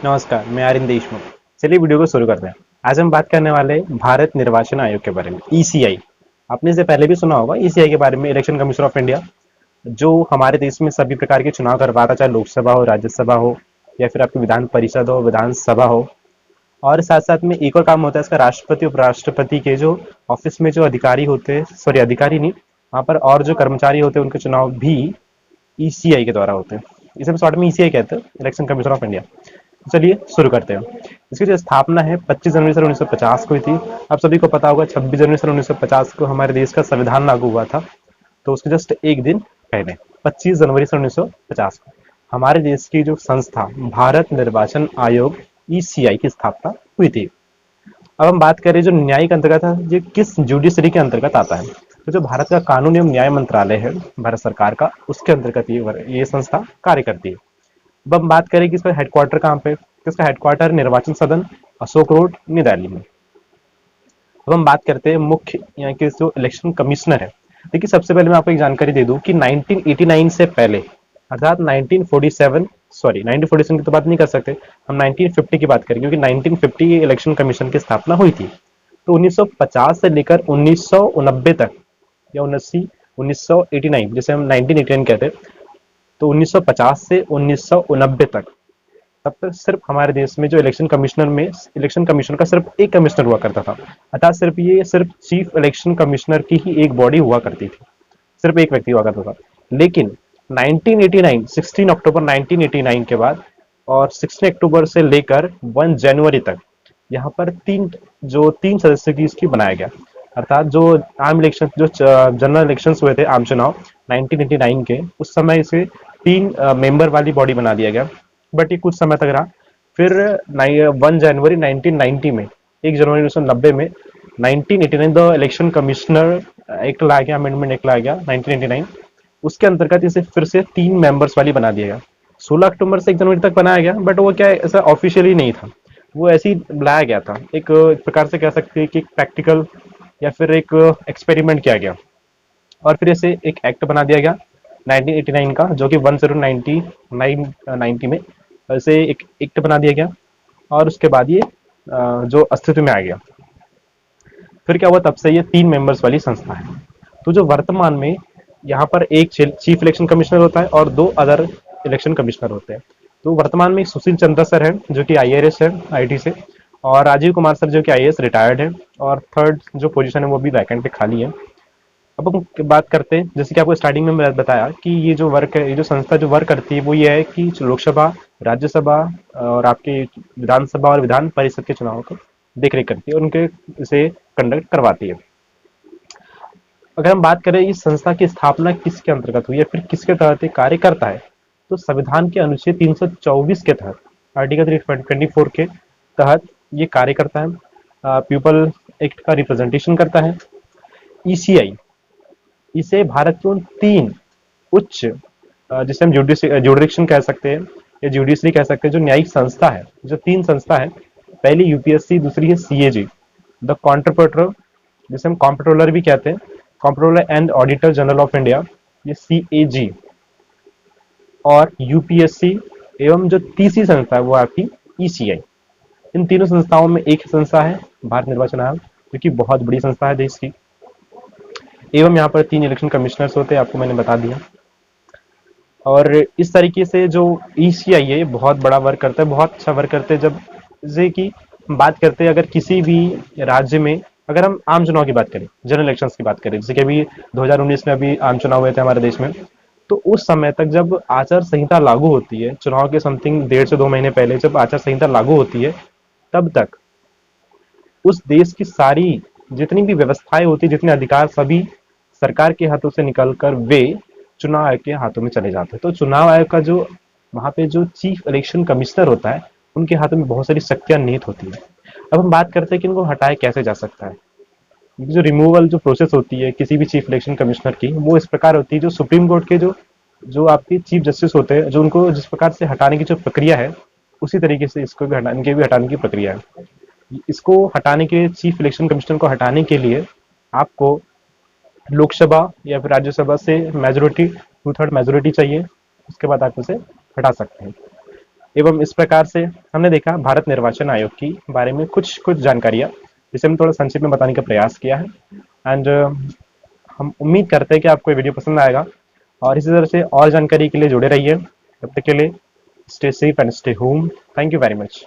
नमस्कार, मैं आर्यन देशमुख। चलिए वीडियो को शुरू करते हैं। आज हम बात करने वाले हैं भारत निर्वाचन आयोग के बारे में, ईसीआई। आपने इसे पहले भी सुना होगा, ईसीआई के बारे में, इलेक्शन कमीशन ऑफ इंडिया, जो हमारे देश में सभी प्रकार के चुनाव करवाता, चाहे लोकसभा हो, राज्यसभा हो, या फिर आपकी विधान परिषद हो, विधानसभा हो। और साथ साथ में एक और काम होता है इसका, राष्ट्रपति उपराष्ट्रपति के जो ऑफिस में जो अधिकारी होते हैं, सॉरी अधिकारी नहीं, वहाँ पर और जो कर्मचारी होते हैं उनके चुनाव भी ईसीआई के द्वारा होते हैं। इसे हम शॉर्ट में ईसीआई कहते हैं, इलेक्शन कमीशन ऑफ इंडिया। चलिए शुरू करते हैं। इसकी जो स्थापना है 25 जनवरी सन 1950 को हुई थी। आप सभी को पता होगा 26 जनवरी सन 1950 को हमारे देश का संविधान लागू हुआ था। तो उसके जस्ट एक दिन पहले 25 जनवरी सन 1950 को हमारे देश की जो संस्था भारत निर्वाचन आयोग ईसीआई की स्थापना हुई थी। अब हम बात करें जो न्यायिक अंतर्गत है, ये किस जुडिशरी के अंतर्गत आता है। तो जो भारत का कानून एवं न्याय मंत्रालय है भारत सरकार का, उसके अंतर्गत ये संस्था कार्य करती है। अब हम बात करें कि इसका हेडक्वार्टर कहाँ पे, तो इसका हेडक्वार्टर निर्वाचन सदन अशोक रोड, न्यू दिल्ली में। अब हम बात करते हैं मुख्य यहाँ के जो इलेक्शन कमिश्नर है। देखिए सबसे पहले मैं आपको एक जानकारी दे दूं कि 1989 से पहले, अर्थात 1947, सॉरी 1947 की तो बात नहीं कर सकते, हम 1950 की बात करें, क्योंकि 1950 इलेक्शन कमीशन की स्थापना हुई थी। तो 1950 से लेकर 1990 तक, या 1989 जिसे हम 1989 कहते हैं, तो 1950 से 1990 तक, तब तक सिर्फ हमारे देश में जो इलेक्शन कमीशन का सिर्फ एक कमिश्नर हुआ करता था। अर्थात सिर्फ चीफ इलेक्शन कमिश्नर की ही एक बॉडी हुआ करती थी, सिर्फ एक व्यक्ति हुआ करता था। लेकिन 1989, 16 अक्टूबर 1989 के बाद और 16 अक्टूबर से लेकर 1 जनवरी तक यहाँ पर तीन सदस्यों की इसकी बनाया गया। अर्थात जो आम इलेक्शन, जो जनरल इलेक्शंस हुए थे, आम चुनाव 1989 के, उस समय इसे तीन मेंबर वाली बॉडी बना दिया गया। बट ये कुछ समय तक रहा। फिर 1 जनवरी 1990 में, 1 जनवरी 1990 में 1989 द इलेक्शन कमिश्नर एक्ट लाया गया, अमेंडमेंट एक्ट लाया गया 1989। उसके अंतर्गत इसे फिर से 3 मेंबर्स वाली बना दिया गया। 16 अक्टूबर से 1 जनवरी तक बनाया गया, बट वो क्या है, ऐसा ऑफिशियली नहीं था, वो ऐसे ही बुलाया गया था। एक प्रकार से कह सकते हैं कि प्रैक्टिकल या फिर एक एक्सपेरिमेंट किया गया। और फिर इसे एक एक्ट बना दिया गया 1989 का, जो कि 1090 में इसे एक एक्ट बना दिया गया। और उसके बाद ये जो अस्तित्व में आ गया। फिर क्या हुआ, तब से ये 3 मेंबर्स वाली संस्था है। तो जो वर्तमान में यहाँ पर एक चीफ इलेक्शन कमिश्नर होता है और 2 अदर इलेक्शन कमिश्नर होते हैं। तो वर्तमान में सुशील चंद्र सर है, जो कि आईआरएस है आईटी से, और राजीव कुमार सर जो कि आईएएस रिटायर्ड है, और थर्ड जो पोजीशन है वो भी वैकेंट पे खाली है। अब हम बात करते हैं, जैसे कि आपको स्टार्टिंग में मैं बताया कि ये जो वर्क है, ये जो संस्था जो वर्क करती है, वो ये है कि लोकसभा, राज्यसभा और आपके विधानसभा और विधान परिषद के चुनाव को देखरेख करती है, उनके इसे कंडक्ट करवाती है। अगर हम बात करें इस संस्था की स्थापना किसके अंतर्गत हुई है, फिर किसके तहत ये कार्य करता है, तो संविधान के अनुच्छेद 324 के तहत, आर्टिकल 324 के तहत ये कार्य करता है। पीपल एक्ट का रिप्रेजेंटेशन करता है। ईसीआई इसे भारत के उन 3 उच्च, जिसे हम जुडिक्शन कह सकते हैं या जुडिशरी कह सकते हैं, जो न्यायिक संस्था है, जो 3 संस्था है, पहली यूपीएससी, दूसरी है सीएजी द कॉन्ट्रप्रोटर, जिसे हम कॉम्प्ट्रोलर भी कहते हैं, comptroller and auditor general of India, ये सीएजी, और यूपीएससी, एवं जो तीसरी संस्था है वो आपकी ईसीआई। इन तीनों संस्थाओं में एक संस्था है भारत निर्वाचन आयोग, जो कि बहुत बड़ी संस्था है देश की। एवं यहाँ पर 3 इलेक्शन कमिश्नर्स होते हैं, आपको मैंने बता दिया। और इस तरीके से जो ईसीआई है बहुत बड़ा वर्क करता है, बहुत अच्छा वर्क करते हैं। जब जैसे कि हम बात करते हैं, अगर किसी भी राज्य में, अगर हम आम चुनाव की बात करें, जनरल इलेक्शंस की बात करें, जैसे कि अभी 2019 में अभी आम चुनाव हुए थे हमारे देश में, तो उस समय तक जब आचार संहिता लागू होती है, चुनाव के समथिंग 1.5 से 2 महीने पहले जब आचार संहिता लागू होती है, तब तक उस देश की सारी जितनी भी व्यवस्थाएं होती, जितने अधिकार, सभी सरकार के हाथों से निकलकर वे चुनाव आयोग के हाथों में चले जाते हैं। तो चुनाव आयोग का जो वहां पे जो चीफ इलेक्शन कमिश्नर होता है, उनके हाथों में बहुत सारी शक्तियां निहित होती है। अब हम बात करते हैं कि इनको हटाया कैसे जा सकता है। जो रिमूवल जो प्रोसेस होती है किसी भी चीफ इलेक्शन कमिश्नर की, वो इस प्रकार होती है, जो सुप्रीम कोर्ट के जो जो आपके चीफ जस्टिस होते हैं, जो उनको जिस प्रकार से हटाने की जो प्रक्रिया है, उसी तरीके से इसको भी हटाने की प्रक्रिया है। इसको हटाने के, चीफ इलेक्शन कमिश्नर को हटाने के लिए आपको लोकसभा या फिर राज्यसभा से मेजोरिटी, 2/3 मेजोरिटी चाहिए। उसके बाद आप इसे हटा सकते हैं। एवं इस प्रकार से हमने देखा भारत निर्वाचन आयोग की बारे में कुछ कुछ जानकारियाँ, जिसे हमने थोड़ा संक्षिप्त में बताने का प्रयास किया है। एंड हम उम्मीद करते हैं कि आपको ये वीडियो पसंद आएगा, और इसी तरह से और जानकारी के लिए जुड़े रहिए। तब तक के लिए stay safe and stay home. Thank you very much.